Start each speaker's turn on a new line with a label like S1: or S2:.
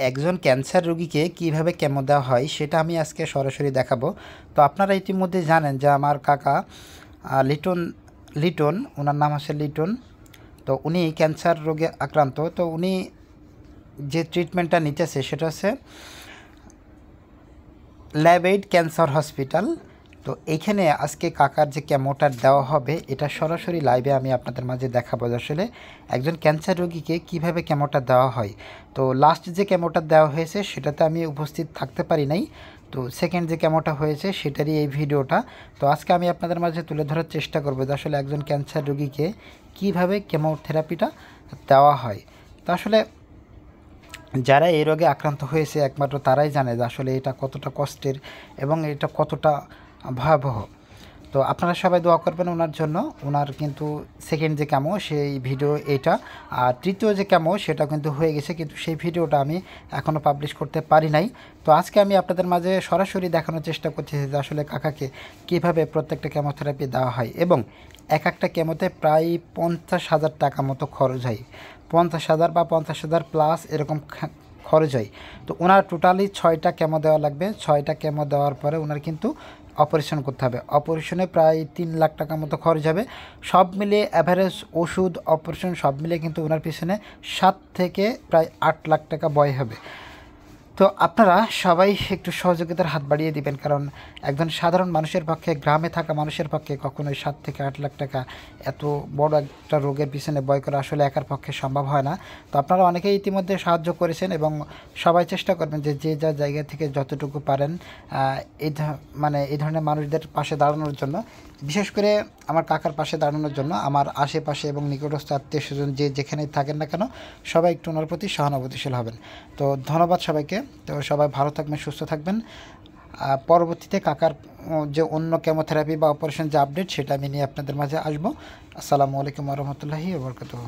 S1: একজন ক্যান্সার রোগীকে কিভাবে কেমো দেওয়া হয় সেটা আমি আজকে সরাসরি দেখাবো। তো আপনারা ইতিমধ্যে জানেন যে আমার কাকা লিটন ওনার নাম হচ্ছে লিটন। তো উনি ক্যান্সার রোগে আক্রান্ত। তো উনি যে ট্রিটমেন্টটা নিতেছে সেটা হচ্ছে ল্যাবএইড ক্যান্সার হসপিটাল। তো এইখানে আজকে কাকার যে কেমোটা দেওয়া হবে এটা সরাসরি লাইভে আমি আপনাদের মাঝে দেখাবো আসলে একজন ক্যান্সার রোগীকে কিভাবে কেমোটা দেওয়া হয়। তো লাস্ট যে কেমোটা দেওয়া হয়েছে সেটাতে আমি উপস্থিত থাকতে পারি নাই। তো সেকেন্ড যে কেমোটা হয়েছে সেটারই এই ভিডিওটা। তো আজকে আমি আপনাদের মাঝে তুলে ধরার চেষ্টা করবো যে আসলে একজন ক্যান্সার রোগীকে কিভাবে কেমোথেরাপিটা দেওয়া হয়। তো আসলে যারা এই রোগে আক্রান্ত হয়েছে একমাত্র তারাই জানে যে আসলে এটা কতটা কষ্টের এবং এটা কতটা ভয়াবহ। তো আপনারা সবাই দোয়া করবেন ওনার জন্য। ওনার কিন্তু সেকেন্ড যে কেমো সেই ভিডিও এটা, আর তৃতীয় যে কেমো সেটা কিন্তু হয়ে গেছে, কিন্তু সেই ভিডিওটা আমি এখনও পাবলিশ করতে পারি নাই। তো আজকে আমি আপনাদের মাঝে সরাসরি দেখানোর চেষ্টা করছি যে আসলে কাকাকে কীভাবে প্রত্যেকটা কেমোথেরাপি দেওয়া হয় এবং এক একটা কেমোতে প্রায় 50,000 টাকা মতো খরচ হয়। 50,000 বা 50,000 প্লাস এরকম খরচ হয়। তো ওনার টোটালি 6টা কেমো দেওয়া লাগবে। 6টা কেমো দেওয়ার পরে ওনার কিন্তু অপারেশন করতে হবে। অপারেশনে প্রায় 3 লাখ টাকা মতো খরচ হবে। সব মিলিয়ে অ্যাভারেজ ওষুধ অপারেশন সব মিলিয়ে কিন্তু ওনার পিছনে 7 থেকে প্রায় 8 লাখ টাকা ব্যয় হবে। তো আপনারা সবাই একটু সহযোগিতার হাত বাড়িয়ে দিবেন, কারণ একজন সাধারণ মানুষের পক্ষে, গ্রামে থাকা মানুষের পক্ষে কখনোই 7 থেকে 8 লাখ টাকা এত বড় একটা রোগের পিছনে ব্যয় করা আসলে একার পক্ষে সম্ভব হয় না। তো আপনারা অনেকেই ইতিমধ্যে সাহায্য করেছেন এবং সবাই চেষ্টা করবেন যে যে যার জায়গা থেকে যতটুকু পারেন এই ধরনের মানুষদের পাশে দাঁড়ানোর জন্য, বিশেষ করে আমার কাকার পাশে দাঁড়ানোর জন্য। আমার আশেপাশে এবং নিকটস্থ আত্মীয়স্বজন যে যেখানেই থাকেন না কেন সবাই একটু ওনার প্রতি সহানুভূতিশীল হবেন। তো ধন্যবাদ সবাইকে। তো সবাই ভালো থাকবেন, সুস্থ থাকবেন। পরবর্তীতে কাকার যে অন্য কেমোথেরাপি বা অপারেশন যে আপডেট সেটা আমি নিয়ে আপনাদের মাঝে আসবো। আসসালামু আলাইকুম ওয়া রাহমাতুল্লাহি ওয়া বারাকাতুহু।